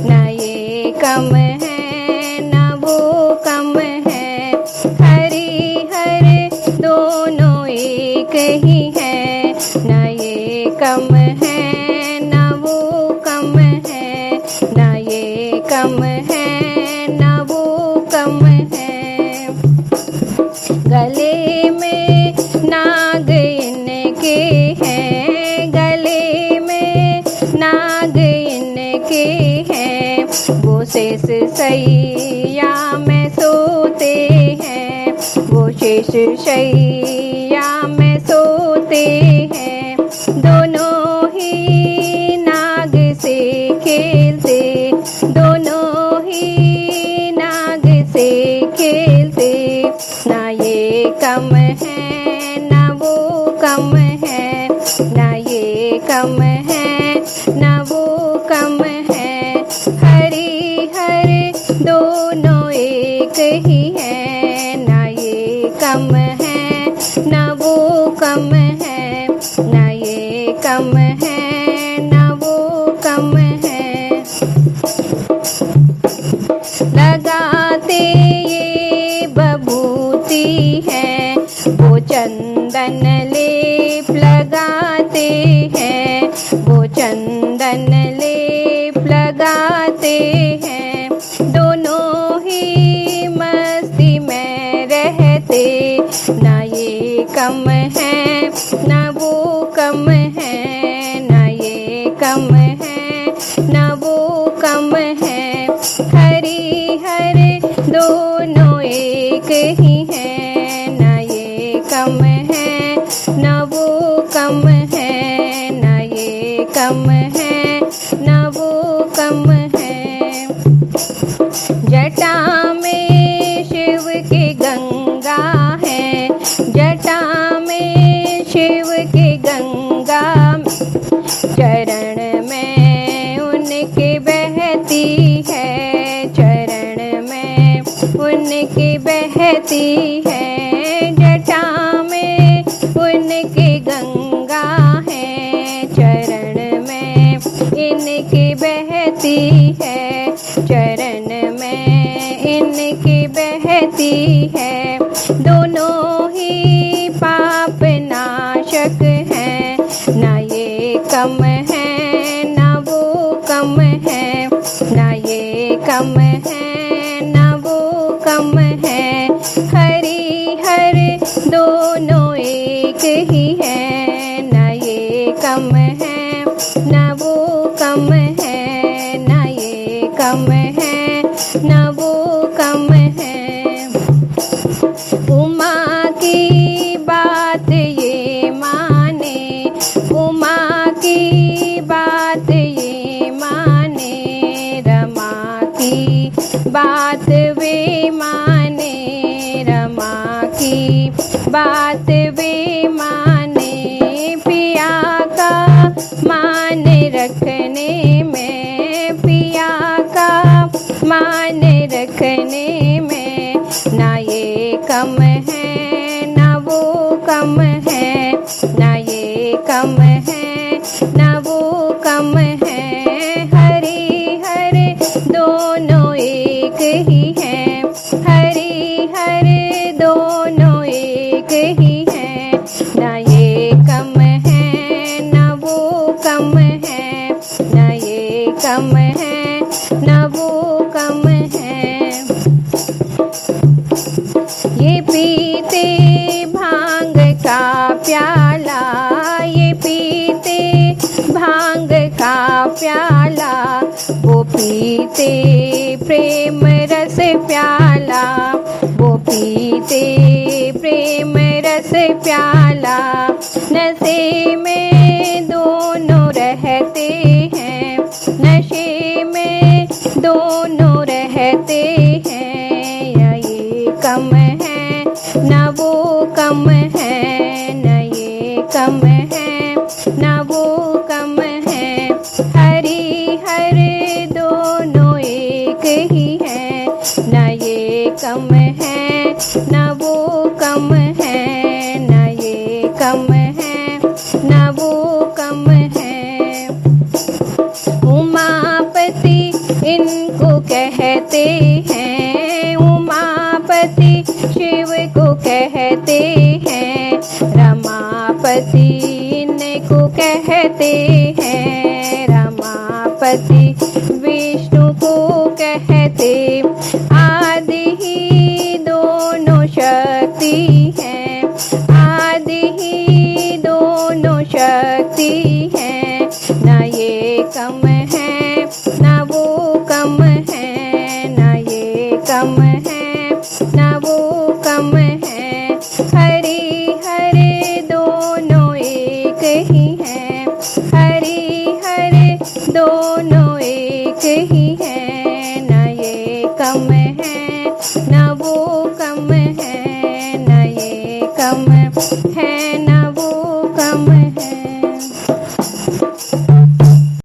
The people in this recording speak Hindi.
न ये कम है न वो कम है, हरि हर दोनों एक ही है। न ये कम है न वो कम है, न ये कम है न वो कम है। गले में नाग इनके हैं, गले में नाग इनके हैं, वो शेष शैया में सोते हैं, वो शेष शैया में सोते हैं। दोनों ही नाग से खेलते, दोनों ही नाग से खेलते। ना ये कम है ना वो कम है, ना ये कम है ना वो कम है, हरि हर दोनों एक ही है। ना ये कम है ना वो कम है, ना ये कम है ना वो कम है। लगाते ये बबूती है, वो चंदन लेप लगाते हैं, वो चंदन लेप लगाते हैं। दोनों ही मस्ती में रहते, ना ये कम है ना वो कम है, ना ये कम है ना वो कम है, हरि हर दोनों एक ही है। ना ये कम है ना वो कम है, ना ये कम है ना वो कम है। जटा में शिव की गंगा है, जटा में शिव की गंगा, चरण में उनकी बहती है, चरण में उनकी बहती है। जटा में उनकी गंगा है, चरण में इनकी बहती है, चरण में इनकी बहती है। दोनों ही पाप नाशक हैं, ना ये कम है ना वो कम है, ना ये कम है ना वो कम है, हरि हर दोनों एक ही है। ना ये कम है ना वो कम है, ना ये कम है ना वो कम है। उमा की बात ये माने, उमा की बात ये माने, रमा की बात वे माने, रमा की बात वे माने। पिया का मान रखने में, पिया का मान रखने में, ना ये कम है ना वो कम है, ना ये कम है ना वो कम है, हरि हर दोनों एक ही है, हरि हर दोनों एक ही है। ना ये कम है ना वो कम है, ना ये कम है ना वो कम है। ये पीते भांग का प्याला, ये पीते भांग का प्याला, वो पीते प्रेम रस प्याला, वो पीते प्रेम रस प्याला। नशे में दोनों रहते हैं, नशे में दोनों रहते हैं। या ये कम है ना वो कम है, ना ये कम है ना वो कम है, हरि हर दोनों एक ही है। ना ये कम है ना वो कम है, ना ये कम है ना वो कम है। उमापति इन इनको कहते हैं, उमापति शिव को कहते हैं, रमापति इनको कहते हैं, रमापति विष्णु को कहते। आदि ही दोनों शक्ति हैं, आदि ही दोनों शक्ति हैं, न ये कम है न वो कम है, न ये कम है न वो कम है। हरि हरि दोनों एक ही हैं, हरि हरि दोनों एक